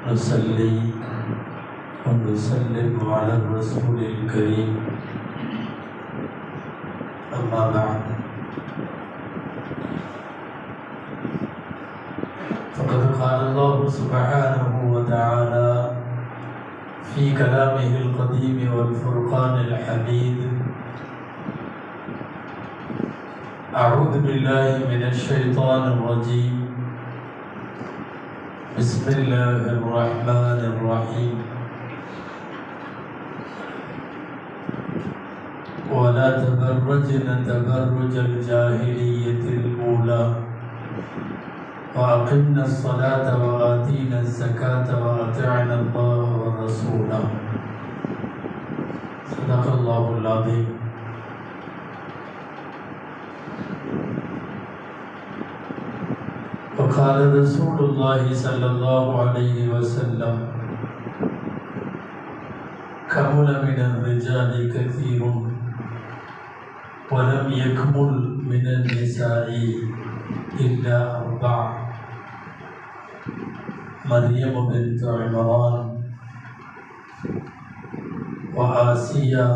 نصلي ونسلم على الرسول الكريم أما بعد فقد قال الله سبحانه وتعالى في كلامه القديم والفرقان الحميد أعوذ بالله من الشيطان الرجيم بسم الله الرحمن الرحيم ولا تبرجن تبرج الجاهلية الأولى وأقمنا الصلاة وآتينا الزكاة وأطعنا الله ورسوله صدق الله العظيم. وقال رسول الله صلى الله عليه وسلم كمل من الرجال كثير ولم يكمل من النساء إلا 4 مريم بنت عمران وآسيا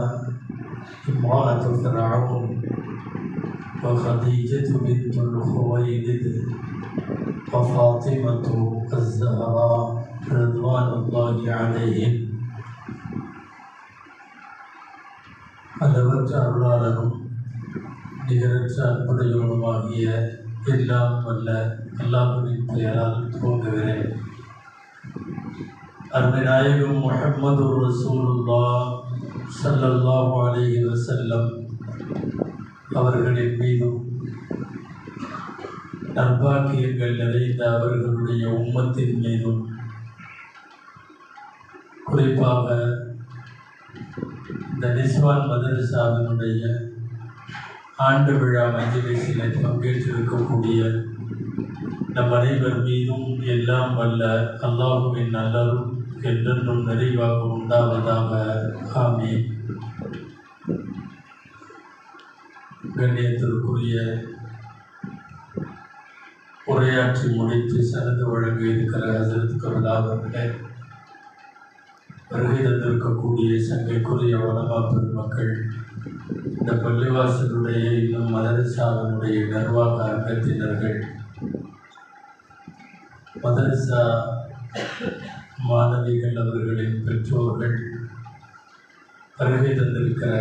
امرأة فرعون وخديجة بنت الخويلد وفاطمة الزهراء رضوان الله عليهم. அளவற்ற அருளாளனும் நிகரற்ற அன்புடையவனுமாகிய எல்லாம் வல்ல அல்லாஹ்வின் பெயரால் துவங்குகிறேன். அருமை நாயகம் முஹம்மது ரசூலுல்லாஹ் ஸல்லல்லாஹு அலைஹி வஸல்லம் அவர்களின் மீதும் நற்பாக்கியங்கள் நிறைந்த அவர்களுடைய உம்மத்தின் மீதும் குறிப்பாக இந்த நிஸ்வான் மதரசாவினுடைய ஆண்டு விழா மஜ்லிஸில் பங்கேற்றிருக்கக்கூடிய நம் அனைவர் மீதும் எல்லாம் வல்ல அல்லாஹுவின் நல்லருள் என்றென்றும் நிறைவாக உண்டாவதாக. ஆமீன். கண்ணியத்திற்குரிய உரையாற்றி முடித்து சனது வழங்க இருக்கிற ஹஸரத் கபிலா அவர்களே, வருகை தந்திருக்கக்கூடிய சங்கைக்குரிய உலமா பெருமக்கள், இந்த பள்ளிவாசலுடைய இன்னும் மதரசாவினுடைய நிர்வாக அங்கத்தினர்கள், மதரசா மாணவிகள், அவர்களின் பெற்றோர்கள், வருகை தந்திருக்கிற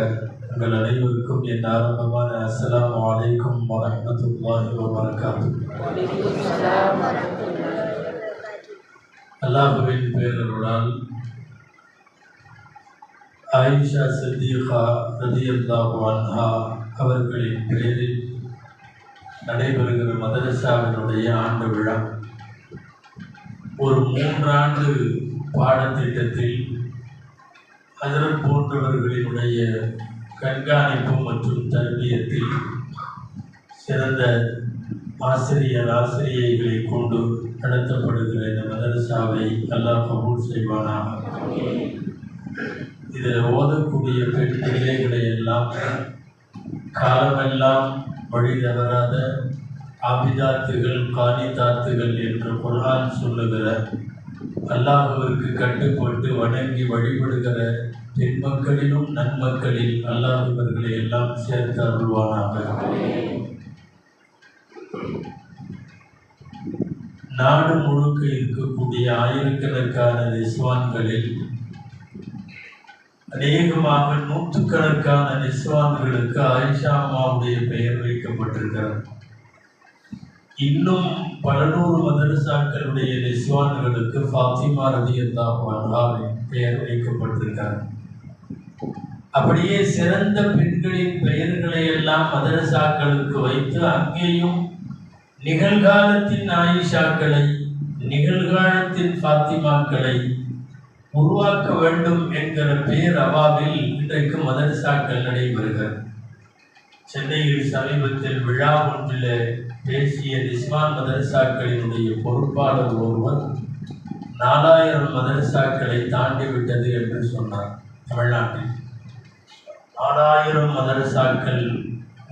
உங்கள் அனைவருக்கும் என் ஆரம்பமான அஸ்ஸலாமு அலைக்கும் வரஹ்மத்துல்லாஹி வபரகாத்துஹு. அல்லாஹ்வின் பேரருளால் ஆயிஷா சித்திகா ரலியல்லாஹு அன்ஹா அவர்களின் பெயரில் நடைபெறுகிற மதரசாவினுடைய ஆண்டு விழா ஒரு 3 ஆண்டு பாடத்திட்டத்தில் ஹஜ்ரத் போன்றவர்களினுடைய கண்காணிப்பு மற்றும் தர்பியத்தில் சிறந்த ஆசிரியைகளை கொண்டு நடத்தப்படுகிற இந்த மதரசாவை அல்லாஹ் கபூல் செய்வானாக. இதில் ஓதக்கூடிய பெண் பிள்ளைகளை எல்லாம் காலமெல்லாம் வழி தவறாத ஆபிதாத்துகள் காணிதாத்துகள் என்று குர்ஆன் சொல்லுகிற அல்லாஹ்விற்கு கட்டுப்பட்டு வணங்கி வழிபடுகிற பெண்மக்களிலும் நன்மக்களில் அல்லாஹ் இவர்களை எல்லாம் சேர்த்து அருள்வானாக. நாடு முழுக்க இருக்கக்கூடிய ஆயிரக்கணக்கான நிஸ்வான்களில் அநேகமாக 100கணக்கான நிஸ்வான்களுக்கு ஆயிஷா அம்மாவுடைய பெயர் வைக்கப்பட்டிருக்கிறது. இன்னும் பல 100 மதரசாக்களுடைய நிஸ்வான்களுக்கு ஃபாத்திமா ரலியல்லாஹு அன்ஹாவின் பெயர் வைக்கப்பட்டிருக்கிறது. அப்படியே சிறந்த பெண்களின் பெயர்களை எல்லாம் மதரசாக்களுக்கு வைத்து அங்கேயும் நிகழ்காலத்தின் ஆயிஷாக்களை, நிகழ்காலத்தின் ஃபாத்திமாக்களை உருவாக்க வேண்டும் என்கிற பெயர் அவாவில் இன்றைக்கு மதரசாக்கள் நடைபெறுகிறது. சென்னையில் சமீபத்தில் விழா ஒன்றில் பேசிய நிஸ்வான் மதரசாக்களினுடைய பொறுப்பாளர் ஒருவர் 4000 மதரசாக்களை தாண்டிவிட்டது என்று சொன்னார். தமிழ்நாட்டில் 4000 மதரசாக்கள்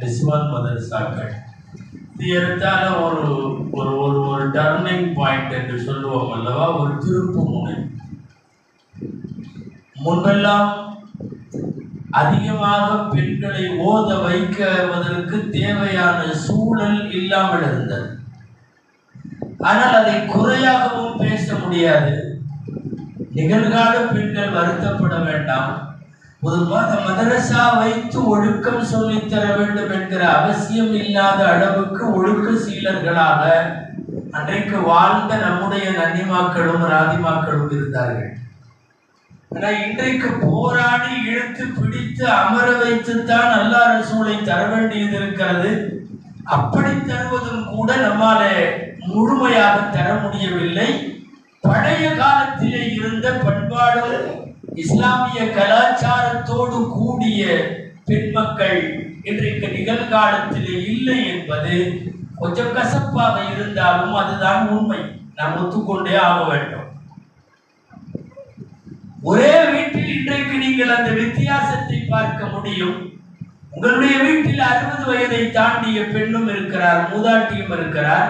நிஸ்வான் மதரசாக்கள். இது எடுத்தால ஒரு ஒரு ஒரு ஒரு டர்னிங் பாயிண்ட் என்று சொல்லுவோம் அல்லவா, ஒரு திருப்பு முனை. முன்பெல்லாம் அதிகமாக பெண்களை ஓத வைக்குவதற்கு தேவையான சூழல் இல்லாமல் இருந்தது. ஆனால் அதை குறையாகவும் பேச முடியாது. நிகழ்கால பெண்கள் வருத்தப்பட வேண்டாம், பொதுவாக மதரசா வைத்து ஒழுக்கம் சொல்லித்தர வேண்டும் என்கிற அவசியம் இல்லாத அளவுக்கு ஒழுக்க சீலர்களாக அன்றைக்கு வாழ்ந்த நம்முடைய நன்னிமாக்களும் ராதிமாக்களும் இருந்தார்கள். ஆனால் இன்றைக்கு போராடி இழுத்து பிடித்து அமர வைத்துத்தான் அல்லாஹ் ரசூலை தர வேண்டியது இருக்கிறது. அப்படி தருவதும் கூட நம்மால முழுமையாக தர முடியவில்லை. பழைய காலத்திலே இருந்த பண்பாடும் இஸ்லாமிய கலாச்சாரத்தோடு கூடிய பெண்மக்கள் இன்றைக்கு நிகழ்காலத்திலே இல்லை என்பது கொஞ்சம் கசப்பாக இருந்தாலும் அதுதான் உண்மை. நாம் ஒத்துக்கொண்டே ஆக வேண்டும். ஒரே வீட்டில் இன்றைக்கு நீங்கள் அந்த வித்தியாசத்தை பார்க்க முடியும். உங்களுடைய வீட்டில் 60 வயதை தாண்டிய பெண்ணும் இருக்கிறார், மூதாட்டியும் இருக்கிறார்.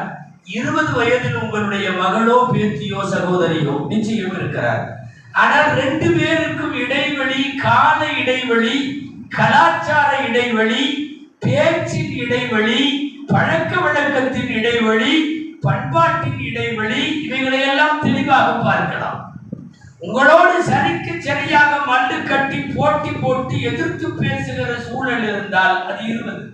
20 வயதில் உங்களுடைய மகளோ பேத்தியோ சகோதரியோ நிச்சயம் இருக்கிறார். ஆனால் 2 பேருக்கும் இடைவெளி, கால இடைவெளி, கலாச்சார இடைவெளி, பேச்சின் இடைவெளி, பழக்க வழக்கத்தின் இடைவெளி, பண்பாட்டின் இடைவெளி, இவைகளை எல்லாம் தெளிவாக பார்க்கலாம். உங்களோடு சரிக்கு சரியாக மல்லு கட்டி போட்டி போட்டு எதிர்த்து பேசுகிற சூழல் இருந்தால் அது 20.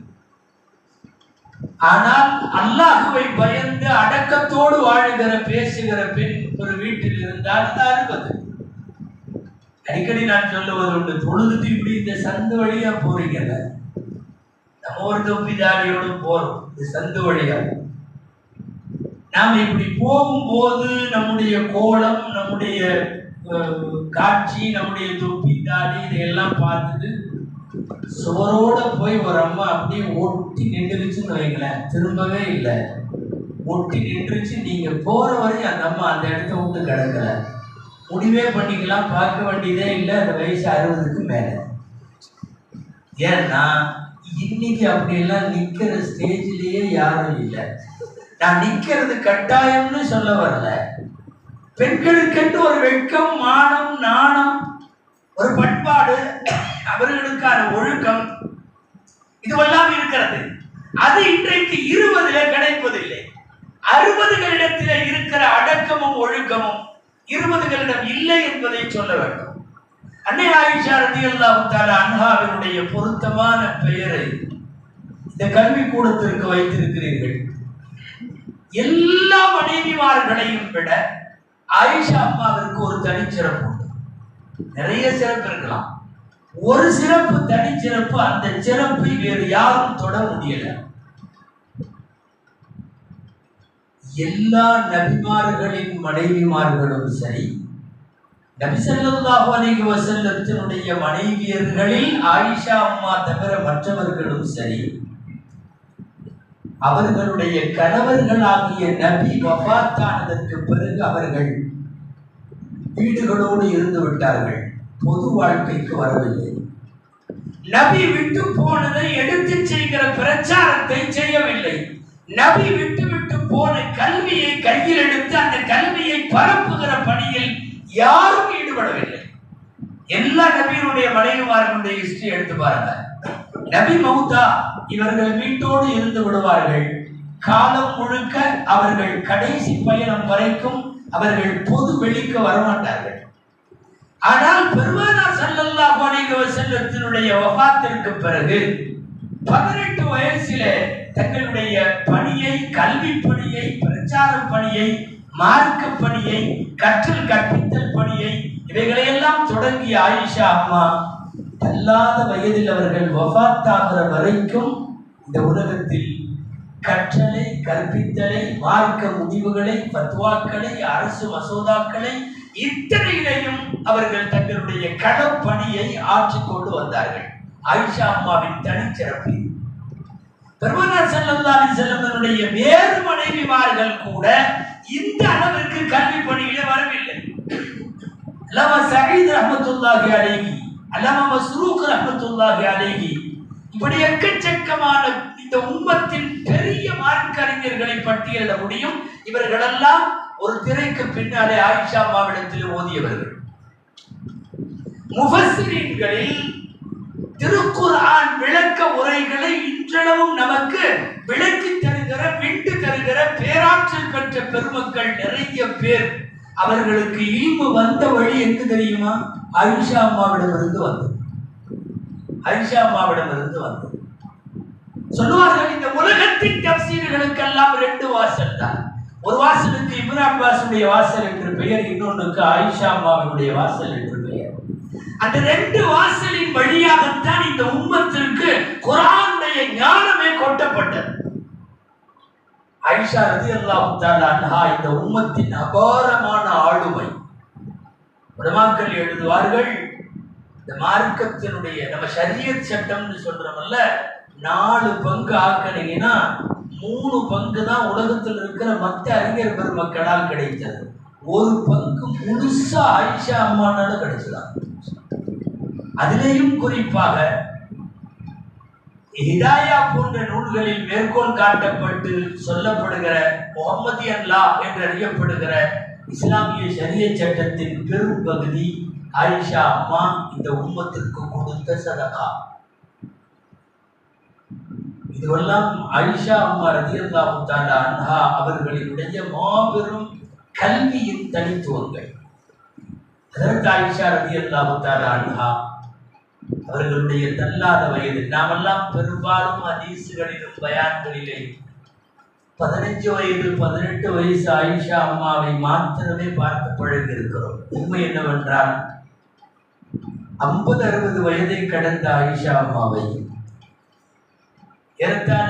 ஆனால் அல்லாஹுவை பயந்து அடக்கத்தோடு வாழுகிற பேசுகிற பெண் ஒரு வீட்டில் இருந்தால் அது 60. அடிக்கடி நான் சொல்லுவது உண்டு, தொழுதுட்டு இப்படி இந்த சந்து வழியா போறீங்கல்ல, நம்ம ஒரு தொப்பிதாரியோடு போறோம் இந்த சந்து வழியா. நாம் இப்படி போகும்போது நம்முடைய கோலம், நம்முடைய காட்சி, நம்முடைய தொப்பி தாடி இதையெல்லாம் பார்த்துட்டு சுவரோட போய் ஒரு அம்மா அப்படியே ஒட்டி நின்றுச்சுன்னு வைங்களேன், திரும்பவே இல்லை, ஒட்டி நின்றுச்சு. நீங்க போற வரையும் அந்த அம்மா அந்த இடத்த விட்டு கிடக்கல. முடிவே பண்ணிக்கலாம், பார்க்க வேண்டியதே இல்லை. அந்த வயசு 60க்கு மேல. ஏன்னா இன்னைக்கு அப்படியெல்லாம் நிக்கிற ஸ்டேஜ்லயே யாரும் இல்லை. நான் நிக்கிறது கட்டாயம்னு சொல்ல வரல. பெண்களுக்கென்று ஒரு வெட்கம், மானம், நாணம், ஒரு பண்பாடு, அவர்களுக்கான ஒழுக்கம் இதுவெல்லாம் இருக்கிறது. அது இன்றைக்கு 20ல கிடைப்பதில்லை. 60களிடத்தில் இருக்கிற அடக்கமும் ஒழுக்கமும் 20களிடம் இல்லை என்பதை சொல்ல வேண்டும். அன்னை ஆயிஷா ரலியல்லாஹு தஆலா அன்ஹாவினுடைய பொருத்தமான பெயரை இந்த கல்விக்கூடத்திற்கு வைத்திருக்கிறீர்கள். எல்லா மனைவிமார்களையும் விட ஆயிஷா அம்மாவிற்கு ஒரு தனிச்சிறப்பு உண்டு. நிறைய சிறப்பு இருக்கலாம், ஒரு சிறப்பு தனிச்சிறப்பு. அந்த சிறப்பை வேறு யாரும் தொட முடியல. எல்லா நபிமார்களின் மனைவிமார்களும் சரி, நபி ஸல்லல்லாஹு அலைஹி வஸல்லத்தினுடைய மனைவியர்களில் ஆயிஷா அம்மா தவிர மற்றவர்களும் சரி, அவர்களுடைய கணவர்களாகிய நபி வஃபாத்தானதற்கு பிறகு அவர்கள் வீடுகளோடு இருந்து விட்டார்கள், பொது வாழ்க்கைக்கு வரவில்லை. நபி விட்டு போனதை எடுத்து செய்கிற பிரச்சாரத்தை செய்யவில்லை. நபி விட்டு விட்டு போன கல்வியை கையில் எடுத்து அந்த கல்வியை பரப்புகிற பணியில் யாரும் ஈடுபடவில்லை. எல்லா நபியினுடைய மனைவிமார்களுடைய ஹிஸ்டரி எடுத்து பாருங்க. நபி மௌத்தா, இவர்கள் வீட்டோடு இருந்து விடுவார்கள். காலம் முழுக்க அவர்கள் கடைசி பயணம் வரைக்கும் அவர்கள் பொது வெளிக்கு வரமாட்டார்கள். ஆனால் பெருமானார் ஸல்லல்லாஹு அலைஹி வஸல்லத்தினுடைய வஃபாத்திற்கு பிறகு 18 வயசிலே தங்களுடைய பணியை, கல்வி பணியை, பிரச்சார பணியை, மார்க்க பணியை, கற்றல் கற்பித்தல் பணியை, இவைகளையெல்லாம் தொடங்கிய ஆயிஷா அம்மா அல்லாத வயதில் அவர்கள் வஃபாத்தாகிற வரைக்கும் இந்த உலகத்தில் கற்றலை, கற்பித்தலை, மார்க்க முடிவுகளை, ஃபத்வாக்களை, அரசு மசோதாக்களை இத்தனையிலையும் அவர்கள் தங்களுடைய களப்பணியை ஆற்றிக் கொண்டு வந்தார்கள். ஆயிஷா அம்மாவின் தனிச்சிறப்பு. பெருமானார் ஸல்லல்லாஹு அலைஹி வஸல்லமுடைய வேறு மனைவிமார்கள் கூட இந்த அளவிற்கு கல்வி பணியிலே வரவில்லை. அல்லாமா சயீத் ரஹ்மத்துல்லாஹி அலைஹி, அல்லாமா மஸ்ரூக் ரஹ்மத்துல்லாஹி அலைஹி இப்படி எக்கச்சக்கமான இந்த உம்மத்தின் பெரிய மார்க்க அறிஞர்களை பட்டியலிட முடியும். இவர்களெல்லாம் ஒரு திரைக்கு பின்னாலே ஆயிஷா அம்மாவிடத்தில் ஓதியவர்கள். முஃபஸ்ஸிரீன்களில் திருக்குர்ஆன் விளக்க உரைகளை இன்றளவும் நமக்கு விளக்கி தருகிற, விண்டு தருகிற பேராற்றல் பெற்ற பெருமக்கள் நிறைய பேர். அவர்களுக்கு இல்மு வந்த வழி எங்கு தெரியுமா? ஆயிஷா அம்மாவிடமிருந்து வந்தது. ஆயிஷா அம்மாவிடமிருந்து வந்தது. சொல்லுவார்கள், இந்த உலகத்தின் தஃசீர்களுக்கெல்லாம் 2 வாசல் தான். ஒரு வாசலுக்கு இப்னு அப்பாஸுடைய வாசல் என்று பெயர், இன்னொன்றுக்கு ஆயிஷா அம்மாவினுடைய வாசல் என்று பெயர். அந்த 2 வாசலின் வழியாகத்தான் இந்த உம்மத்திற்கு குர்ஆனுடைய ஞானமே கொட்டப்பட்டது. ஆயிஷா ரலியல்லாஹு தஆலா அன்ஹா இந்த உம்மத்தின் அபாரமான ஆளுமை. உலமாக்கள் எழுதுவார்கள், இந்த மார்க்கத்தினுடைய நம்ம ஷரியத் சட்டம்னு சொல்றோம்ல, 4 பங்கு ஆக்கணுங்கன்னா 3 பங்கு தான் உலகத்தில் இருக்கிற மற்ற அறிஞர் பெருமக்களால் கிடைத்தது. 1 பங்கு முழுசா ஆயிஷா அம்மானால கிடைச்சதான். அதிலேயும் குறிப்பாக ஹிதாயா போன்ற நூல்களில் மேற்கோள் காட்டப்பட்டு சொல்லப்படுகிற முஹம்மதியன் லா என்று அறியப்படுகிற இஸ்லாமிய ஷரியத் சட்டத்தின் பெரும் பகுதி ஆயிஷா அம்மா இந்த உம்மத்திற்கு கொடுத்த சதகா. இதுவெல்லாம் ஆயிஷா அம்மா ரலியல்லாஹு தஆலா அன்ஹா அவர்களினுடைய மாபெரும் கல்வியின் தனித்துவங்கள். ஹஜ்ரத் ஆயிஷா ரலியல்லாஹு தஆலா அன்ஹா அவர்களுடைய தள்ளாத வயது, நாமெல்லாம் பெரும்பாலும் ஹதீஸ்களிலும் பயான்களிலே 15 வயது 18 வயசு ஆயிஷா அம்மாவை மாத்திரமே பார்த்து பழகி இருக்கிறோம். உண்மை என்னவென்றால் 50-60 வயதை கடந்த ஆயிஷா அம்மாவை ஏறத்தாழ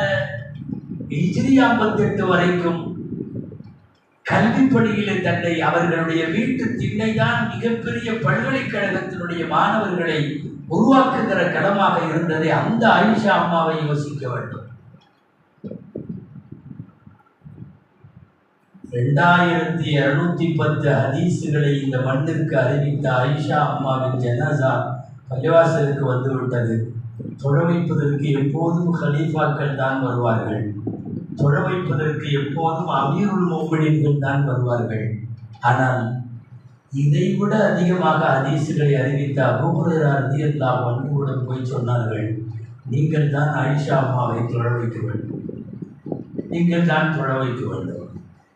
ஹிஜ்ரி 58 வரைக்கும் கல்விப்பணியிலே தன்னை அவர்களுடைய வீட்டு திண்ணைதான் மிகப்பெரிய பல்கலைக்கழகத்தினுடைய மாணவர்களை உருவாக்குகிற களமாக இருந்ததை அந்த ஆயிஷா அம்மாவை யோசிக்க வேண்டும். 2210 ஹதீசுகளை இந்த மண்ணிற்கு அறிவித்த ஆயிஷா அம்மாவின் ஜனாசா பள்ளிவாசலுக்கு வந்துவிட்டது. தொழ வைப்பதற்கு எப்போதும் ஹலீஃபாக்கள் தான் வருவார்கள். தொழ வைப்பதற்கு எப்போதும் அமீருல் முஃமினீன்கள் தான் வருவார்கள். ஆனால் இதைவிட அதிகமாக ஹதீசுகளை அறிவித்த அபூ ஹுரைரா ரலியல்லாஹு அன்ஹுவிடம் போய் சொன்னார்கள், நீங்கள் தான் ஆயிஷா அம்மாவை தொழ வைக்க வேண்டும், நீங்கள் தான் தொழ வைக்க வேண்டும்.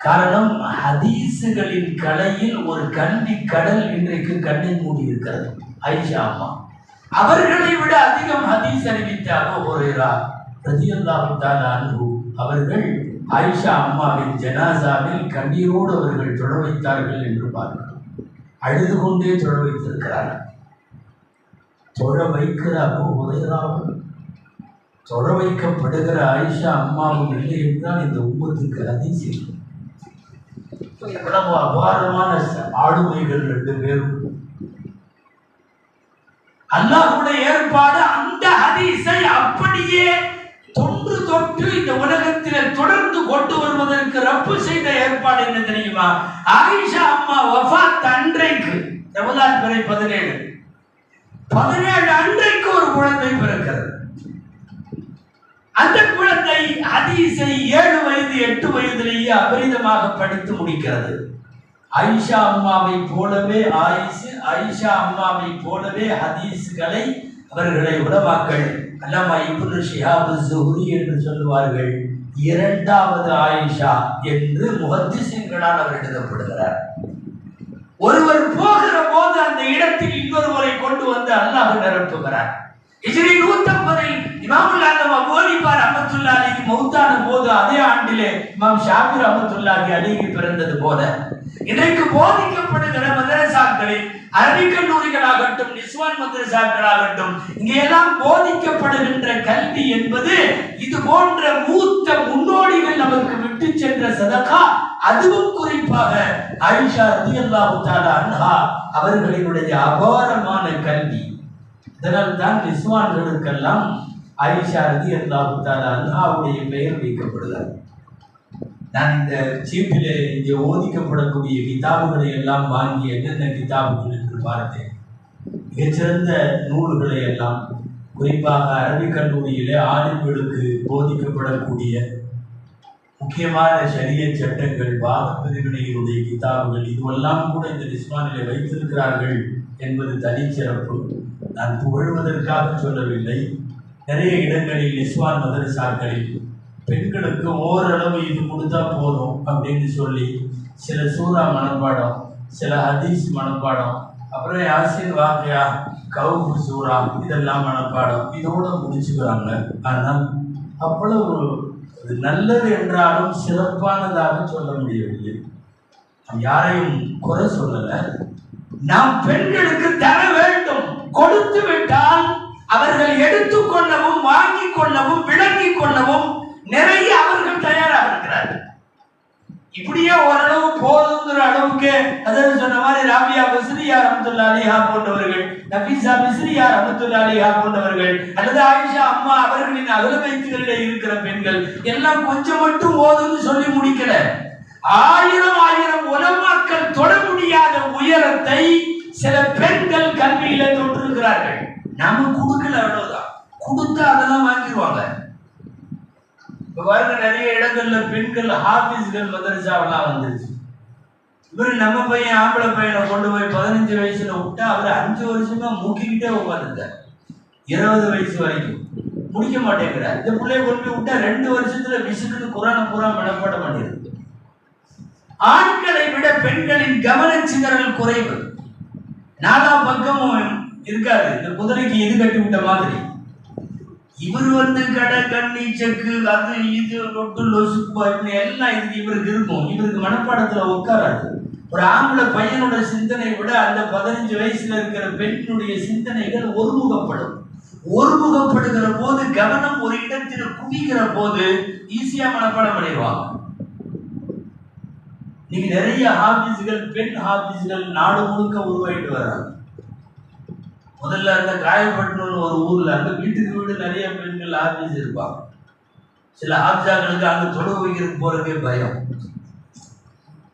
காரணம், ஹதீசுகளின் கலையில் ஒரு கல்வி கடல் இன்றைக்கு கண்ணை மூடி இருக்கிறது. ஆயிஷா அம்மா அவர்களை விட அதிகம் ஹதீஸ் அறிவித்த அபூ ஹுரைரா ரலியல்லாஹு தஆலா அன்ஹு அவர்கள் ஆயிஷா அம்மாவின் ஜனாசாவில் கண்ணீரோடு அவர்கள் தொழ வைத்தார்கள் என்று பார்க்கிறோம். அழுது கொண்டே தொழ வைத்திருக்கிறார்கள். தொழ வைக்கிற அபூ ஹுரைராவும் தொழ வைக்கப்படுகிற ஆயிஷா அம்மாவும் இல்லை என்றால் இந்த உம்மத்துக்கு ஹதீஸ் இல்லை. எவ்வளவு அபாரமான ஆளுமைகள் 2 பேரும். அல்லாஹ்வுடைய ஏற்பாடு அந்த ஹதீஸை அப்படியே தொன்று தொட்டு இந்த உலகத்தில் தொடர்ந்து கொண்டு வருவதற்கு ரப்பு செய்த ஏற்பாடு என்ன தெரியுமா? ஆயிஷா அம்மா வஃபாத் அன்றைக்கு ரமலான் பிறை 17 அன்றைக்கு ஒரு குழந்தை பிறக்கிறது. அந்த குழந்தை ஹதீஸை 7 வயது 8 வயதிலேயே அபரிதமாக படித்து முடிக்கிறது. ஆயிஷா அம்மாவை போலவே ஆயிஷா அம்மாவை போலவே ஹதீஸ்களை அவர்களை உலமாக்கள் அல்லாமா இப்னு ஷிஹாப் ஸுஹ்ரி என்று சொல்லுவார்கள். 2வது ஆயிஷா என்று முஹத்திஸின்களால் அவர் எழுதப்படுகிறார். ஒருவர் போகிற போது அந்த இடத்தில் இன்னொருவரை கொண்டு வந்து அல்லாஹ் நிரப்புகிறார். ஹிஜ்ரி 150 இமாமுல் ஆலம் அபூ ஹனீஃபா ரஹ்மத்துல்லாஹி அலைஹி மௌத்தான போது அதே ஆண்டிலே இமாம் ஷாஃபி ரஹ்மத்துல்லாஹி அலைஹி பிறந்தது போல இன்றைக்கு போதிக்கப்படுகிற மதரசாக்களில் அரபிக் கல்லூரிகளாகட்டும் நிஸ்வான் மதரசாக்களாகட்டும் இங்கே எல்லாம் போதிக்கப்படுகின்ற கல்வி என்பது இது போன்ற மூத்த முன்னோடிகள் நமக்கு விட்டு சென்ற சதகா. அதுவும் குறிப்பாக ஆயிஷா ரலியல்லாஹு தஆலா அன்ஹா அவர்களினுடைய அபாரமான கல்வி. இதனால் தான் நிஸ்வான்களுக்கெல்லாம் ஆயிஷா ரலியல்லாஹு தஆலா அன்ஹாவுடைய பெயர் வைக்கப்படுகிறது. நான் இந்த சீப்பிலே இங்கே ஓதிக்கப்படக்கூடிய கிதாபுகளை எல்லாம் வாங்கி என்னென்ன கிதாபுகள் என்று பார்த்தேன். மிகச்சிறந்த நூல்களை எல்லாம் குறிப்பாக அரபிக் கல்லூரியிலே ஆலிம்களுக்கு போதிக்கப்படக்கூடிய முக்கியமான ஷரியத் சட்டங்கள், பாவ பிரிவினைகளுடைய கிதாபுகள், இதுவெல்லாம் கூட இந்த நிஸ்வானிலே வைத்திருக்கிறார்கள் என்பது தனிச்சிறப்பு. நான் புகழ்வதற்காக சொல்லவில்லை. நிறைய இடங்களில் நிஸ்வான் மதரசாக்களில் பெண்களுக்கு ஓரளவு இது கொடுத்தா போதும் அப்படின்னு சொல்லி சில சூரா மனப்பாடம், சில ஹதீஸ் மனப்பாடம், அப்புறம் யாசின் வாக்கியா, கவுஃப் சூரா, இதெல்லாம் மனப்பாடம், இதோட முடிச்சுக்கிறாங்க. ஆனால் அவ்வளவு நல்லது என்றாலும் சிறப்பானதாக சொல்ல முடியவில்லை. நாம் யாரையும் குறை சொல்லல. நாம் பெண்களுக்கு தர வேண்டும். கொடுத்து விட்டால் அவர்கள் எடுத்துக்கொள்ளவும், வாங்கிக் கொள்ளவும், விளங்கிக் கொள்ளவும் நிறைய அவர்கள் தயாராக இருக்கிறார்கள். இப்படியே ஓரளவு போதுங்கிற அளவுக்கு அதாவது சொன்ன மாதிரி ராபியா பிஸ்ரியா ரஹ்மத்துல்லாஹி அலைஹா போன்றவர்கள், நஃபீஸா பிஸ்ரியா ரஹ்மத்துல்லாஹி அலைஹா போன்றவர்கள், அல்லது ஆயிஷா அம்மா அவர்களின் அகல வைத்துகளிலே இருக்கிற பெண்கள் எல்லாம் கொஞ்சம் மட்டும் ஓதுன்னு சொல்லி முடிக்கல. ஆயிரம் உலமாக்கள் தொட முடியாத உயரத்தை சில பெண்கள் கல்வியில தொட்டிருக்கிறார்கள். நம்ம கொடுக்கல, அவ்வளவுதான். கொடுத்தா அதெல்லாம் வாங்கிடுவாங்க. பாருங்க, நிறைய இடங்கள்ல பெண்கள் ஹாஃபிஸ்கள் மதரசாவெல்லாம் வந்துருச்சு. இவரு நம்ம பையன் ஆம்பளை பையனை கொண்டு போய் 15 வயசுல விட்டா அவர் 5 வருஷமா மூக்கிக்கிட்டே உட்காந்துட்டார். 20 வயசு வரைக்கும் முடிக்க மாட்டேங்கிறார். இந்த பிள்ளைய கொண்டு போய் விட்டா 2 வருஷத்துல விசுக்குன்னு குரானை பூரா மனப்பாட மாட்டேங்குது. ஆண்களை விட பெண்களின் கவன சிதறல் குறைவு. நாலா பக்கமும் இருக்காது. இந்த குதிரைக்கு இது கட்டி விட்ட மாதிரி இவர் கடை கண்ணி செக்கு அது இது ரொட்டு லொசுப்பா இப்படி எல்லாம் இதுக்கு இவருக்கு இருக்கும். இவருக்கு மனப்பாடத்துல உட்காராது. ஒரு ஆம்பளை பையனோட சிந்தனை விட அந்த 15 வயசுல இருக்கிற பெண்ணுடைய சிந்தனைகள் ஒருமுகப்படும். ஒருமுகப்படுகிற போது, கவனம் ஒரு இடத்தில் குவிக்கிற போது ஈஸியா மனப்பாடம் பண்ணிடுவாங்க. இன்னைக்கு நிறைய ஹாபிஸ்கள், பெண் ஹாபிஸ்கள் நாடு முழுக்க உருவாயிட்டு வர்றாங்க. முதல்ல அந்த காயப்பட்டணும்னு ஒரு ஊர்ல அங்க வீட்டுக்கு வீடு நிறைய பெண்கள் ஆபீஸ் இருப்பாங்க. சில ஆப்ஜாக்களுக்கு அங்க தொழுகை வைக்கிறதுக்கு போறதுக்கே பயம்.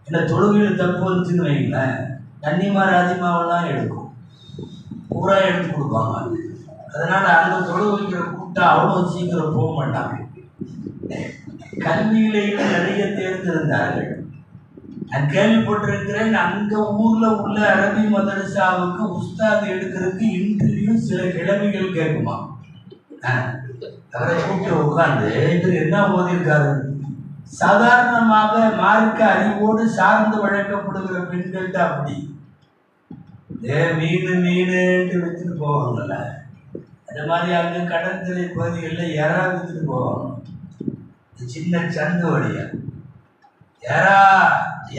ஏன்னா தொழுகையில் தப்பு வந்துச்சுன்னு வைங்களேன், தண்ணிமார் அதிகமாவெல்லாம் எடுக்கும், பூரா எடுத்து கொடுப்பாங்க. அதனால அங்க தொழுகை வைக்கிற கூட்டம் அவ்வளவு சீக்கிரம் போக மாட்டாங்க. கல்வியிலேயும் நிறைய தேர்ந்திருந்தார்கள். நான் கேள்விப்பட்டிருக்கிறேன், அங்க ஊர்ல உள்ள அரபி மதரசாவுக்கு உஸ்தாத் எடுக்கிறதுக்கு இன்டர்வியூ சில கிழமைகள் கேட்குமா. அவரை கூப்பிட்டு உட்காந்து இவர் என்ன ஓதிருக்காரு, சாதாரணமாக மார்க்க அறிவோடு சார்ந்து வழங்கப்படுகிற பெண்கள்கிட்ட அப்படி மீன் வச்சுட்டு போவாங்கல்ல, அந்த மாதிரி அங்க கடற்கரை பகுதிகளில் யாரா வித்துட்டு போவாங்க. சின்ன சந்து வழியா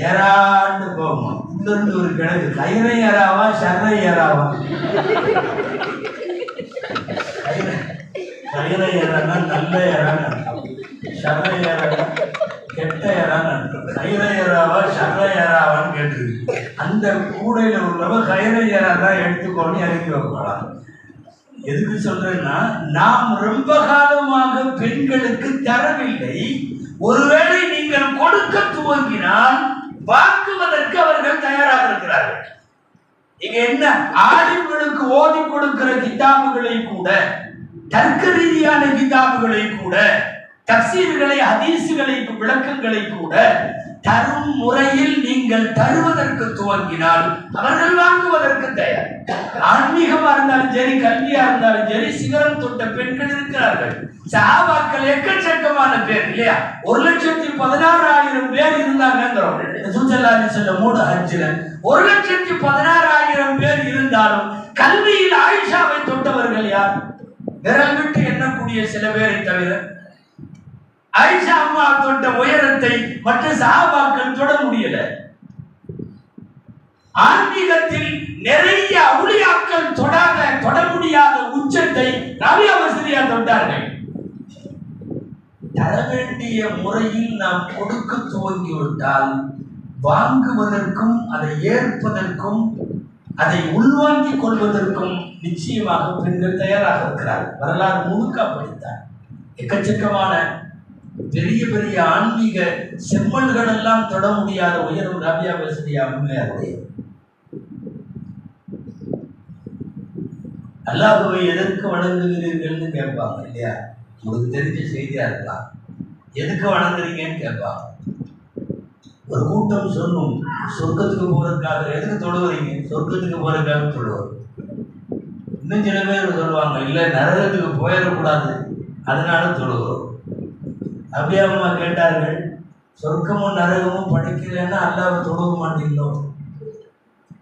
ஏறாண்டு போகணும். உள்ள இருந்து ஒரு கிழக்கு கயிறை ஏறாவா சர்ரை ஏறாவா? கயிறை ஏறானா நல்ல ஏறான்னு அர்த்தம், சர்ரை ஏறானா கெட்ட ஏறான்னு அர்த்தம். கயிறை ஏறாவா சர்ரை ஏறாவான்னு கேட்டுருக்கு. அந்த கூடையில உள்ளவ கயிறை ஏறாதான் எடுத்துக்கொண்டு இறங்கி வைக்கலாம். எதுக்கு சொல்றேன்னா, நாம் ரொம்ப காலமாக பெண்களுக்கு தரவில்லை. ஒருவேளை நீங்கள் கொடுக்க துவங்கினால் வாங்குவதற்கு அவர்கள் தயாராக இருக்கிறார்கள். இங்க என்ன, ஆலிம்களுக்கு ஓதி கொடுக்கிற கிதாபுகளை கூட, தர்க்க ரீதியான கிதாபுகளை கூட, தஃசீர்களை, ஹதீசுகளை, விளக்கங்களை கூட தரும் முறையில் நீங்கள் தருவதற்கு துவங்கினால் அவர்கள் வாங்குவதற்கு தயார். ஆன்மீகமா இருந்தாலும் சரி, கல்வியா இருந்தாலும் சரி, சிகரம் தொட்ட பெண்கள் இருக்கிறார்கள். சஹாபாக்கள் எக்கச்சக்கமான பேர் இல்லையா, 1,16,000 பேர் இருந்தாங்கிறோம். ரசூலுல்லாஹி ஸல்லல்லாஹு அலைஹி வஸல்லம் 1,16,000 பேர் இருந்தாலும் கல்வியில் ஆயிஷாவை தொட்டவர்கள் யார்? விரல் விட்டு எண்ணக்கூடிய சில பேரை தவிர. ஆயிஷா அம்மா தொட்ட உயரத்தை மற்ற சஹாபாக்கள் தொட முடியல. ஆன்மீகத்தில் நிறைய அவுலியாக்கள் தொட முடியாத உச்சத்தை ராபியா பிஸ்ரியா தொட்டார்கள். தர வேண்டிய முறையில் நாம் கொடுக்க துவங்கிவிட்டால் வாங்குவதற்கும் அதை ஏற்பதற்கும் அதை உள்வாங்கிக் கொள்வதற்கும் நிச்சயமாக பெண்கள் தயாராக இருக்கிறார்கள். வரலாறு முழுக்க படித்தார். எக்கச்சக்கமான பெரிய பெரிய ஆன்மீக செம்மல்கள் எல்லாம் தொட முடியாத உயரம் ராபியா பிஸ்ரியா அம்மையாருடைய. அல்லாஹ்வை எதற்கு வணங்குகிறீர்கள்னு கேட்பாங்க இல்லையா? உங்களுக்கு தெரிஞ்ச செய்தியா இருக்கலாம். எதுக்கு வணங்குறீங்கன்னு கேட்பாங்க. ஒரு கூட்டம் சொல்லும், சொர்க்கத்துக்கு போறதுக்காக. எதுக்கு தொழுவுறீங்க? சொர்க்கத்துக்கு போறதுக்காக தொழுவோம். இன்னும் சில பேர் சொல்லுவாங்க, இல்லை நரகத்துக்கு போயிடக்கூடாது அதனால தொழுகிறோம். அப்படியே அம்மா கேட்டார்கள், சொர்க்கமும் நரகமும் படிக்கலைன்னா அல்லாஹ்வை தொழுவ மாட்டீங்களோ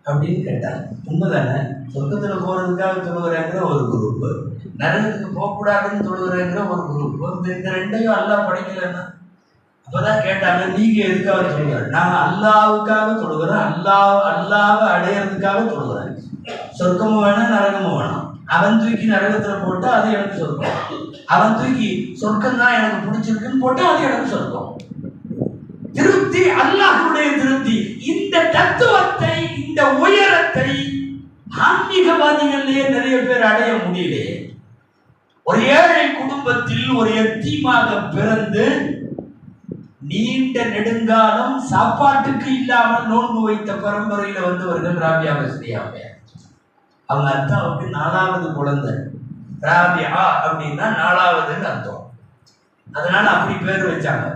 அப்படின்னு கேட்டாங்க. உண்மைதானே? சொர்க்கத்துல போறதுக்காக தொழுகிறேங்கிற ஒரு குரூப், நரகத்துக்கு போகக்கூடாதுன்னு தொழுகிறேங்கிற ஒரு குரூப். இந்த ரெண்டையும் அல்லாஹ் படிக்கலைன்னா அப்பதான் கேட்டாங்க, நீங்க எதுக்காக தொழுகிறேன்? நான் அல்லாவுக்காக தொழுகிறேன், அல்லாவை அடையிறதுக்காக தொழுகிறேன். சொர்க்கமும் வேணாம் நரகமும் வேணாம். அவன் தூக்கி நரகத்துல போட்டா அது எனக்கு சொர்க்கம், அவன் தூக்கி சொர்க்கம் தான் எனக்கு பிடிச்சிருக்குன்னு போட்டா அது எனக்கு சொர்க்கம். திருப்தி அல்லாஹ்வுடைய திருப்தி. இந்த தத்துவத்தை, இந்த உயரத்தை ஆன்மீகவாதிகளிலேயே நிறைய பேர் அடைய முடியலையே. ஒரு ஏழை குடும்பத்தில் ஒரு எத்தீமாக பிறந்து நீண்ட நெடுங்காலம் சாப்பாட்டுக்கு இல்லாமல் நோன்பு வைத்த பரம்பரையில வந்தவர்கள் ராபியா பஸ்ரியா. அவங்க அத்தாவுக்கு 4வது குழந்தை. ராபியா அப்படின்னா 4வதுன்னு அர்த்தம். அதனால அப்படி பேர் வச்சாங்க.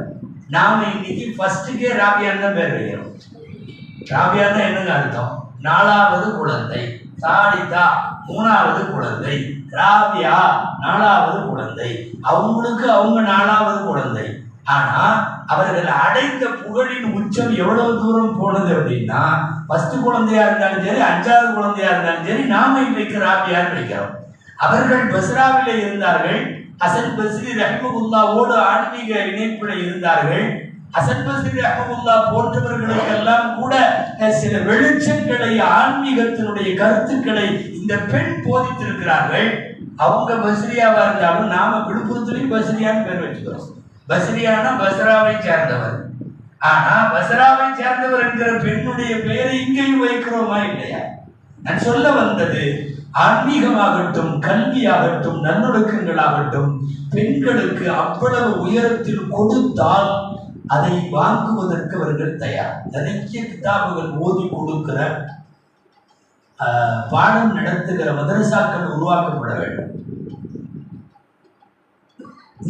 நாம இன்னைக்கு ஃபர்ஸ்டுக்கே ராபியான்னு தான் பேர் வைக்கிறோம். ராபியான்னா என்னங்க அர்த்தம்? 4வது குழந்தை. சாலிதா 3வது குழந்தை. ராபியா 4வது குழந்தை. அவங்களுக்கு அவங்க 4வது குழந்தை. ஆனா அவர்கள் அடைந்த புகழின் உச்சம் எவ்வளவு தூரம் போனது அப்படின்னா, ஃபர்ஸ்ட் குழந்தையா இருந்தாலும் சரி, 5வது குழந்தையா இருந்தாலும் சரி, நாம இன்றைக்கு ராபியான்னு வைக்கிறோம். அவர்கள் பஸ்ராவிலே இருந்தார்கள். ஹசன் பஸ்ரி ரஹ்மத்துல்லாஹோடு ஆன்மீக இணைப்புல இருந்தார்கள். ஹசன் பஸ்ரி ரஹ்மத்துல்லாஹ் போன்றவர்களுக்கெல்லாம் கூட சில வெளிச்சங்களை, ஆன்மீகத்தினுடைய கருத்துக்களை இந்த பெண் போதித்திருக்கிறார்கள். அவங்க பஸ்ரியாவா இருந்தாலும் நாம விழுப்புரத்துலையும் பஸ்ரியான்னு பேர் வச்சுக்கிறோம். பஸ்ரியானா பஸ்ராவை சேர்ந்தவர். ஆனா பஸ்ராவை சேர்ந்தவர் என்கிற பெண்ணுடைய பெயரை இங்கேயும் வைக்கிறோமா இல்லையா? நான் சொல்ல வந்தது, ஆன்மீகமாகட்டும், கல்வியாகட்டும், நல்லொழுக்கங்களாகட்டும், பெண்களுக்கு அவ்வளவு உயரத்தில் கொடுத்தால் அதை வாங்குவதற்கு அவர்கள் தயார். நிறைய கிதாபுகள் ஓதி கொடுக்கிற, பாடம் நடத்துகிற மதரசாக்கள் உருவாக்கப்பட வேண்டும்.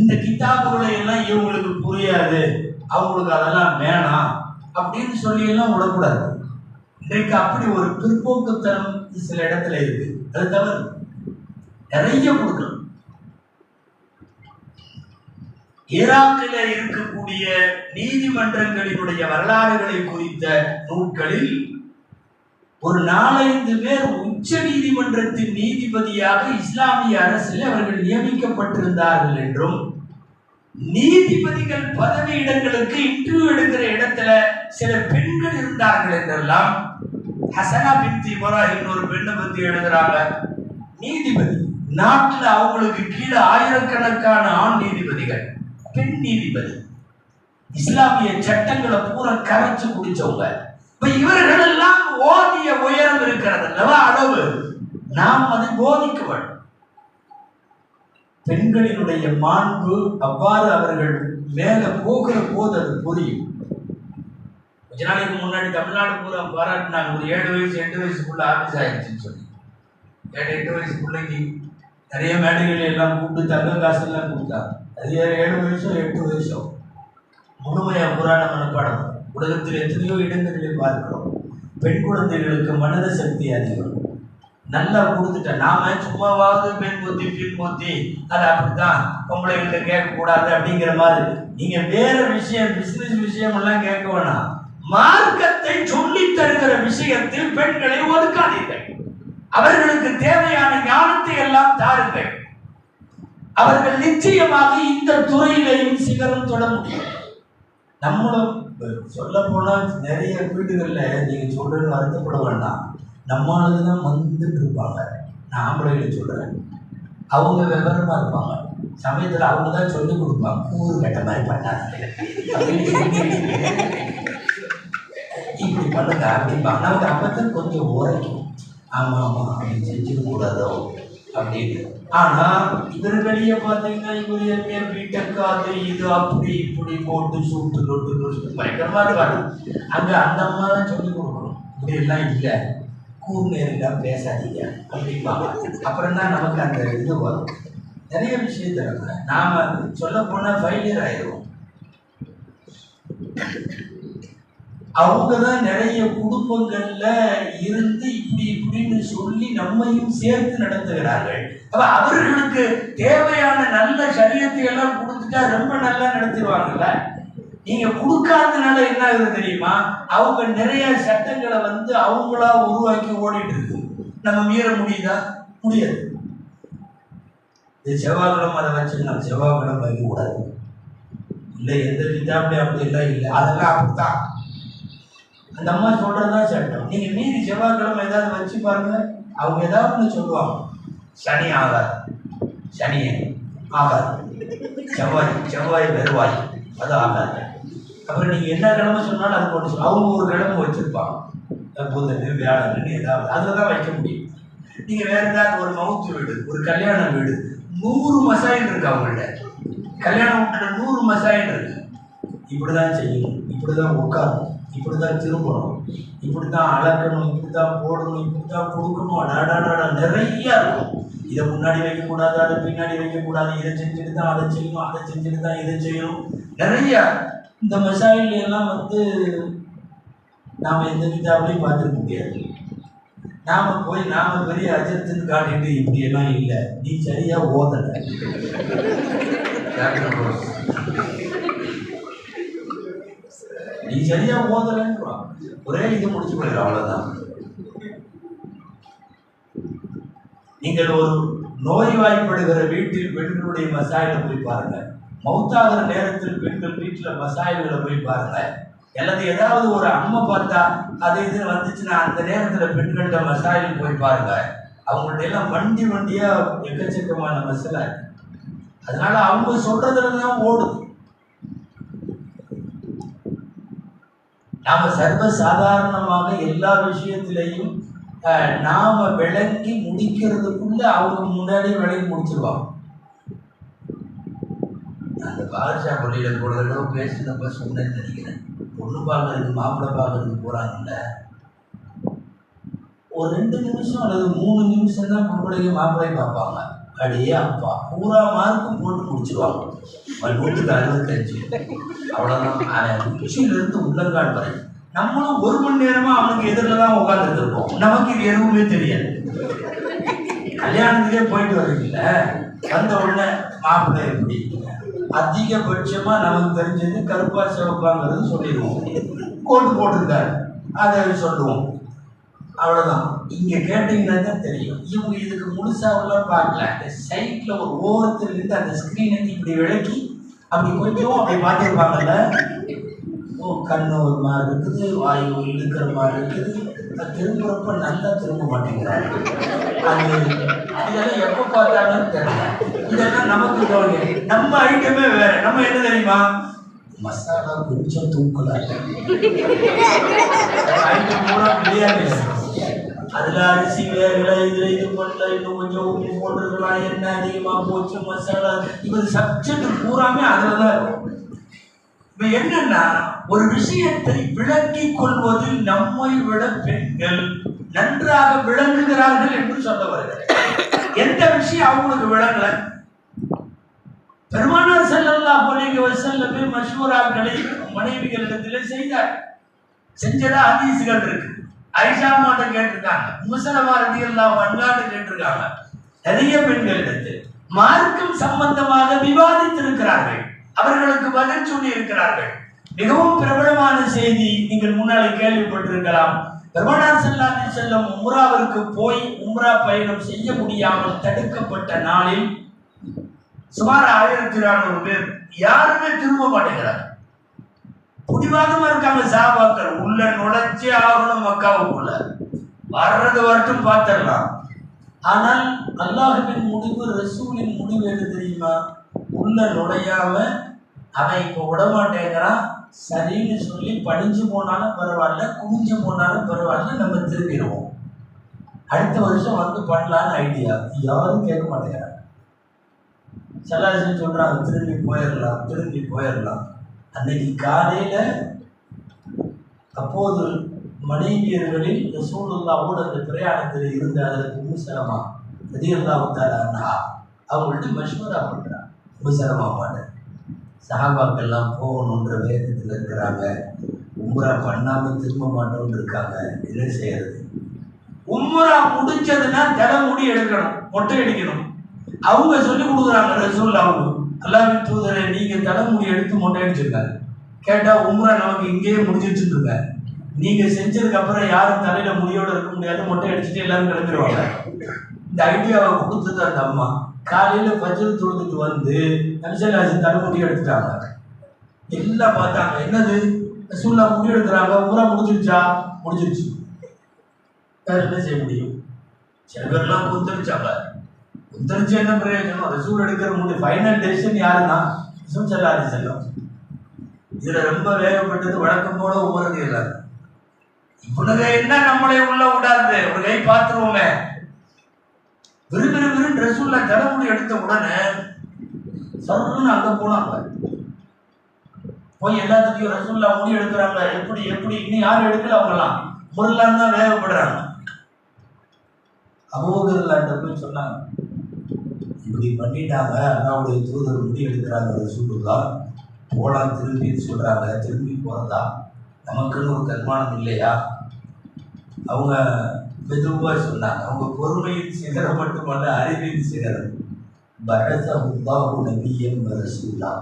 இந்த கிதாபுகளை எல்லாம் இவங்களுக்கு புரியாது, அவங்களுக்கு அதெல்லாம் வேணாம் அப்படின்னு சொல்லி எல்லாம் விடக்கூடாது. இன்றைக்கு அப்படி ஒரு பிற்போக்குத்தனம் சில இடத்துல இருக்கு. அது தவறு. நிறைய கொடுக்கணும். ஈராக்கில் இருக்கக்கூடிய நீதிமன்றங்களினுடைய வரலாறுகளை குறித்த நூல்களில் ஒரு 4-5 பேர் உச்ச நீதிமன்றத்தின் நீதிபதியாக இஸ்லாமிய அரசில் அவர்கள் நியமிக்கப்பட்டிருந்தார்கள் என்றும், நீதிபதிகள் பதவி இடங்களுக்கு இன்டர்வியூ எடுக்கிற இடத்துல சில பெண்கள் இருந்தார்கள் என்றெல்லாம் ஹசனா பின்த் இப்ராஹிம் ஒரு பெண்ணை பத்தி எழுதுறாங்க. நீதிபதி நாட்டில் அவங்களுக்கு கீழே ஆயிரக்கணக்கான ஆண் நீதிபதிகள், பெண் நீதிபதி, இஸ்லாமிய சட்டங்களை பூரா கரைச்சு குடிச்சவங்க. இப்ப இவர்கள் எல்லாம் ஓதிய உயரம் இருக்கிறது அல்லவா, அளவு, நாம் அதை போதிக்க வேண்டும். பெண்களினுடைய மாண்பு அவ்வாறு அவர்கள் மேல போகிற போது அது புரியும். கொஞ்ச நாளைக்கு முன்னாடி தமிழ்நாடு பூரா பாராட்டினாங்க, ஒரு 7 வயசு 8 வயசுக்குள்ள ஆபீஸ் ஆயிடுச்சுன்னு சொல்லி. 7-8 வயசு பிள்ளைக்கு நிறைய மேடைகள் எல்லாம் கூப்பிட்டு தங்க காசு எல்லாம் கொடுத்தாங்க. அது 7 வயசோ 8 வயசோ முழுமையா புராண மனப்பாடம். உலகத்தில் எத்தனையோ இடங்களில் பார்க்கிறோம். பெண் குழந்தைகளுக்கு மனத சக்தி அதிகம். நல்லா கொடுத்துட்ட. நாம சும்மாவாவது பெண் புத்தி பின் புத்தி அது அப்படித்தான், பொம்பளைகிட்ட கேட்கக்கூடாது அப்படிங்கிற மாதிரி. நீங்க வேற விஷயம், பிசினஸ் விஷயம் எல்லாம் கேட்க வேணாம். மார்க்கத்தை சொல்லி தருகிற விஷயத்தில் பெண்களை ஒதுக்காதீர்கள். அவர்களுக்கு தேவையான ஞானத்தை எல்லாம் தாருங்கள். அவர்கள் நிச்சயமாக இந்த துறையிலையும் சிகரம் தொட முடியும். நம்மளும் சொல்ல போனா நிறைய வீடுகள்ல நீங்க சொல்றேன்னு வருத்தப்பட வேண்டாம், நம்ம ஆளுதான் வந்துட்டு இருப்பாங்க. நான் ஆம்பளைகளை சொல்றேன், அவங்க விவரமா இருப்பாங்க. சமயத்துல அவங்க தான் சொல்லி கொடுப்பாங்க, ஊரு கட்ட மாதிரி பண்ணாங்க, இப்படி பண்ணுங்க அப்படிம்பாங்க. நமக்கு அப்பதான் கொஞ்சம் உரைக்கும், ஆமா ஆமா அப்படி செஞ்சுக்க கூடாதோ அப்படின்னு. ஆனா இவர்களையே பார்த்தீங்கன்னா இவர் எம்ஏ பிடெக் அது இது அப்படி இப்படி போட்டு சூட்டு தொட்டு பயங்கரமா இருக்காரு. அங்க அந்த அம்மா தான் சொல்லி கொடுக்கணும், இப்படி எல்லாம் இல்லை, கூர் நேரெல்லாம் பேசாதீங்க அப்படிம்பாங்க. அப்புறம் தான் நமக்கு அந்த இது வரும். நிறைய விஷயத்துல நாம சொல்ல போனா ஃபெயிலியர் ஆயிடுவோம். அவங்கதான் நிறைய குடும்பங்கள்ல இருந்து இப்படின்னு சொல்லி நம்மையும் சேர்த்து நடத்துகிறார்கள். அப்ப அவர்களுக்கு தேவையான நல்ல சரியத்தை எல்லாம் கொடுத்துட்டா ரொம்ப நல்லா நடத்திடுவாங்கல்ல. நீங்க கொடுக்காததுனால என்ன ஆகுது தெரியுமா? அவங்க நிறைய சட்டங்களை அவங்களா உருவாக்கி ஓடிட்டு இருக்கு. நம்ம மீற முடியுதா? முடியாது. இது செவ்வாய்க்கிழமை அதை வச்சுக்கலாம், செவ்வாய்க்கிழமை வைக்க கூடாது இல்லை, எந்த கிட்டாப்லையும் அப்படி எல்லாம் இல்லை, அதெல்லாம் அப்படித்தான். அந்த அம்மா சொல்றதுதான் சட்டம். நீங்க மீறி செவ்வாய்க்கிழமை ஏதாவது வச்சு பாருங்க, அவங்க ஏதாவது சொல்லுவாங்க. சனி ஆகாது, சனியே ஆகாது, செவ்வாய் வருவாய் அது ஆகாது. அப்புறம் நீங்க என்ன கிழமை சொன்னாலும் அது கொண்டு சொல்லுவாங்க. அவங்க ஒரு கிழமை வச்சிருப்பாங்க, புதன் வியாழன் ஏதாவது, அதுலதான் வைக்க முடியும். நீங்க வேற ஏதாவது ஒரு மவுத்து வீடு, ஒரு கல்யாண வீடு, 100 மசாயின் இருக்கு அவங்கள்ட்ட. கல்யாணம் வீட்டுல 100 மசாயின் இருக்கு. இப்படிதான் செய்யணும், இப்படிதான் உட்காரணும், இப்படிதான் திரும்பணும், இப்படித்தான் அளக்கணும், இப்படித்தான் போடணும், இப்படித்தான் கொடுக்கணும், நிறைய இருக்கும். இதை முன்னாடி வைக்கக்கூடாது, அதை பின்னாடி வைக்கக்கூடாது, இதை செஞ்சுட்டு தான் அதை செய்யணும், அதை செஞ்சுட்டு தான் இதை செய்யணும். நிறைய இந்த மசாயில் எல்லாம் நாம எந்த கிட்டாப்லையும் பார்த்துருக்க முடியாது. நாம பெரிய அஜத்துன்னு காட்டிட்டு இப்படி எல்லாம் இல்லை, நீ சரியா ஓதல, நீ சரியா ஓதலன்னு ஒரே இது முடிச்சு போயிடும், அவ்வளவுதான். நீங்கள் ஒரு நோய்வாய்ப்படுகிற வீட்டில் பெண்களுடைய மசாயில போய் பாருங்க, மௌத்தாகிற நேரத்தில் பெண்கள் வீட்டில் மசாயில்களை போய் பாருங்க. அல்லது ஏதாவது ஒரு அம்மை பார்த்தா அது இது வந்துச்சுன்னா அந்த நேரத்தில் பெண்கள்கிட்ட மசாயில் போய் பாருங்க. அவங்கள்ட்ட எல்லாம் வண்டியா எக்கச்சக்கமான மசாலா இருக்கு. அதனால அவங்க சொல்றதுலாம் ஓடுது. நாம சர்வ சாதாரணமாக எல்லா விஷயத்திலையும் நாம விளங்கி முடிக்கிறதுக்குள்ள அவங்க முன்னாடி விளங்கி முடிச்சிருவாங்க. அந்த பாதுஷா பள்ளியில கூட தடவை பேசினப்ப சொன்னேன்னு நினைக்கிறேன். பொண்ணு பார்க்கறதுக்கு மாப்பிள்ளை பார்க்கறதுக்கு போறாங்கல்ல, ஒரு 2 நிமிஷம் அல்லது 3 நிமிஷம் தான் பொம்பளைக்கு மாப்பிள்ளையை பார்ப்பாங்க. அடியே அப்பா பூரா மார்க்கும் போட்டு முடிச்சிருவாங்க. 165 அவ்வளவுதான். உச்சியிலிருந்து உள்ளங்கால் வரை நம்மளும் 1 மணி நேரமா அவனுக்கு எதிரில் தான் உட்கார்ந்துட்டு இருக்கோம். நமக்கு இது எதுவுமே தெரியாது. கல்யாணத்துக்கே போயிட்டு வருவீங்கள, வந்த உடனே மாப்பிள்ளை எப்படி அதிகபட்சமா நமக்கு தெரிஞ்சது கருப்பா சிவப்பாங்கிறது சொல்லிடுவோம். கோட்டு போட்டிருக்காரு அதை சொல்லுவோம், அவ்வளவுதான். இங்க கேட்டீங்கன்னா தான் தெரியும். இவங்க இதுக்கு முழுசா உள்ள பார்க்கல. அந்த சைட்ல ஒரு ஓரத்தில் இருந்து அந்த ஸ்கிரீனை இப்படி விளக்கி அப்படி கொஞ்சம் அப்படி பார்த்திருப்பாங்கல்ல. ஓ, கண்ணு ஒரு மாதிரி இருக்குது, வாயு இழுக்கிற மாதிரி இருக்குது, திரும்புறப்ப நல்லா திரும்ப மாட்டேங்கிறாரு. அது இதெல்லாம் எப்ப பார்த்தாலும் தெரியல. இதெல்லாம் நமக்கு தோணுது. நம்ம ஐட்டமே வேற. நம்ம என்ன தெரியுமா, மசாலா கொஞ்சம் தூக்கல ஐட்டம் பூரா பிரியாணி, அதுல அரிசி வேகல, இதுல இது பண்ணல, இன்னும் கொஞ்சம் உப்பு போட்டிருக்கலாம், என்ன அதிகமா போச்சு, மசாலா, இவர் சப்ஜெக்ட் பூராமே அதுலதான் இருக்கும். இப்ப என்னன்னா, ஒரு விஷயத்தை விளங்கிக் கொள்வதில் நம்மை விட பெண்கள் நன்றாக விளங்குகிறார்கள் என்று சொல்ல வருகிறது. எந்த விஷயம் அவங்களுக்கு விளங்கல? பெருமானார் ஸல்லல்லாஹு அலைஹி வஸல்லம் மஷ்வராக்களை மனைவிகளிடத்திலே செய்தார். செஞ்சதா ஹதீஸ்கள் இருக்கு. ஆயிஷா மாட்ட கேட்டிருக்காங்க, முஸலமா ரலியல்லாஹு அன்ஹா கேட்டிருக்காங்க. நிறைய பெண்களிடத்தில் மார்க்கம் சம்பந்தமாக விவாதித்திருக்கிறார்கள், அவர்களுக்கு பதில் சொல்லி இருக்கிறார்கள். மிகவும் பிரபலமான செய்தி நீங்கள் முன்னாலே கேள்விப்பட்டிருக்கலாம். பெருமானார் ஸல்லல்லாஹு அலைஹி வஸல்லம் உம்ராவிற்கு போய் உம்ரா பயணம் செய்ய முடியாமல் தடுக்கப்பட்ட நாளில் சுமார் 1400 பேர் யாருமே திரும்ப மாட்டேங்கிறார். புடிவாதமா இருக்காங்க சஹாபாக்கள். உள்ள நுழைச்சே ஆகணும், மக்காவுக்குள்ள வர்றது வரட்டும் பார்த்திடலாம். ஆனால் அல்லாஹ்வின் முடிவு, ரசூலின் முடிவு என்ன தெரியுமா? உள்ள நுழையாம அவன் இப்ப விடமாட்டேங்கிறான், சரின்னு சொல்லி பணிஞ்சு போனாலும் பரவாயில்ல, குனிஞ்சு போனாலும் பரவாயில்ல, நம்ம திரும்பிடுவோம், அடுத்த வருஷம் பண்ணலான்னு ஐடியா. யாரும் கேட்க மாட்டேங்கிறாங்க. சல்லாசன் சொல்றாங்க, திரும்பி போயிடலாம். அன்னைக்கு காலையில அப்போது மனைவியர்களில் ரசூலுல்லாஹ்வோடு அந்த பிரயாணத்தில் இருந்த அதற்கு உம்மு சலமா ரலியல்லாஹு தஆலா அன்ஹா அவங்கள்ட்ட மஷ்வரா பண்றாங்க. உம்மு சலமா பாட்டு சஹாபாக்கெல்லாம் போகணுன்ற வேகத்தில் இருக்கிறாங்க. உம்ரா பண்ணாமல் திரும்ப மாட்டோம்னு இருக்காங்க. என்ன செய்யறது? உம்ரா முடிச்சதுன்னா தலைமுடி எடுக்கணும், மொட்டை அடிக்கணும். அவங்க சொல்லி கொடுக்குறாங்க ரசூலுல்லாஹ், அல்லாஹ்வின் தூதரே நீங்க தலைமுடி எடுத்து மொட்டை அடிச்சிருக்காங்க. கேட்டா உம்ரா நமக்கு இங்கேயே முடிஞ்சிட்டு இருக்க, நீங்க செஞ்சதுக்கு அப்புறம் யாரும் தலையில முடியோட இருக்க முடியாது, மொட்டை அடிச்சுட்டு எல்லாரும் கிளம்பிடுவாங்க. இந்த ஐடியாவை கொடுத்தது அந்த அம்மா. காலையில ஃபஜ்ர் தொழுதுட்டு வந்து நபிசல்லாஹு தலைமுடி எடுத்துட்டாங்க. எல்லாம் பார்த்தாங்க, என்னது ரசூலுல்லாஹ் முடி எடுக்கிறாங்க, உம்ரா முடிஞ்சிருச்சா? முடிஞ்சிருச்சு. வேற என்ன செய்ய முடியும்? சில பேர்லாம் குந்தரிச்சாங்க. குந்தரிச்சு என்ன பிரயோஜனம்? ரசூல் எடுக்கிற முடி ஃபைனல் டெசிஷன் யாருன்னா ரசூல் ஸல்லல்லாஹு அலைஹி வஸல்லம். இதுல ரொம்ப வேகப்பட்டது வழக்கம் போல உமரது இல்லாது. இவனுங்க என்ன நம்மளே உள்ள விடாது, ஒரு கை பார்த்துருவோமே. விறுவிறு ரசூலுல்லாஹ் தலைமுடி எடுத்த உடனே சர்ன்னு அங்க போனாங்க. போய் எல்லாத்துக்கும் ரசூலுல்லாஹ் முடி எடுக்கிறாங்க, எப்படி எப்படி இன்னும் யாரும் எடுக்கல, அவங்கலாம் முருளான் தான் வேகப்படுறாங்க. அபூபக்கர்லாட்ட போய் சொன்னாங்க, இப்படி பண்ணிட்டாங்க, அல்லாஹ்வுடைய தூதர் முடி எடுக்கிறாங்க ரசூலுல்லாஹ், போலாம் திரும்பின்னு சொல்றாங்க. திரும்பி போறதா? நமக்குன்னு ஒரு தன்மானம் இல்லையா? அவங்க மெதுவா சொன்னாங்க. அவங்க பொறுமையின் சிகரம் மட்டுமல்ல, அறிவின் சிகரம். பரஸஹுல்லாஹு நபிய்யன் வ ரசூலா,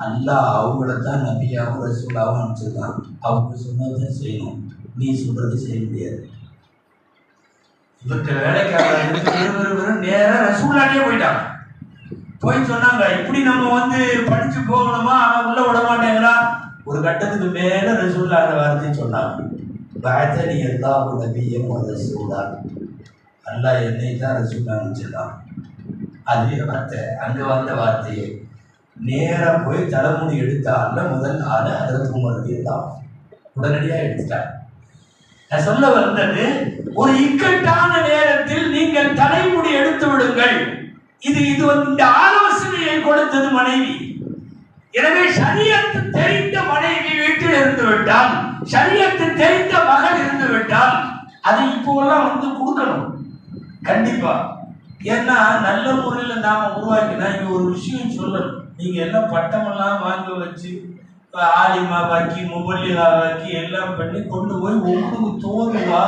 அல்லாஹ் அவங்கள தான் நபியாவும் ரசூலாவும் அனுப்பிச்சிருக்கான். அவங்க சொன்னதை செய்யணும், நீ சொல்றது செய்ய முடியாது. இவற்றை வேலைக்காரர் நேரம் ரசூலாட்டே போயிட்டாங்க. போய் சொன்னாங்க, இப்படி நம்ம படிச்சு போகணுமா, அவன் உள்ள விட மாட்டேங்கிறா. ஒரு கட்டத்துக்கு மேல ரசூல்லா அந்த வார்த்தையை சொன்னாங்க, பஅஸனி அல்லாஹு நபிய்யன் வ ரசூலா, அல்லாஹ் என்னை தான் ரசூலா அனுப்பிச்சிருக்கான். அதே வார்த்தை அங்க வந்த வார்த்தையை நேரா போய் தலைமுடி எடுத்தால முதல் ஆளு ஹஜ்ரத் உமர் ரலியல்லாஹு உடனடியாக எடுத்துட்டார். நான் சொல்ல வந்தது, ஒரு இக்கட்டான நேரத்தில் நீங்கள் தலைமுடி எடுத்து விடுங்கள். இது இந்த ஆலோசனையை கொடுத்தது மனைவி. எனவே ஷரியத்து தெரிந்த மனைவி வீட்டில் இருந்து விட்டால், ஷரியத்து தெரிந்த மகள் இருந்து விட்டால், அதை இப்போலாம் கொடுக்கணும் கண்டிப்பா. ஏன்னா நல்ல முறையில் நாம உருவாக்கினா இங்க ஒரு விஷயம் சொல்லணும். நீங்க எல்லாம் பட்டமெல்லாம் வாங்க வச்சு ஆலிமா வாக்கி முபல்லிகா வாக்கி எல்லாம் பண்ணி கொண்டு போய் உங்களுக்கு தோதுவா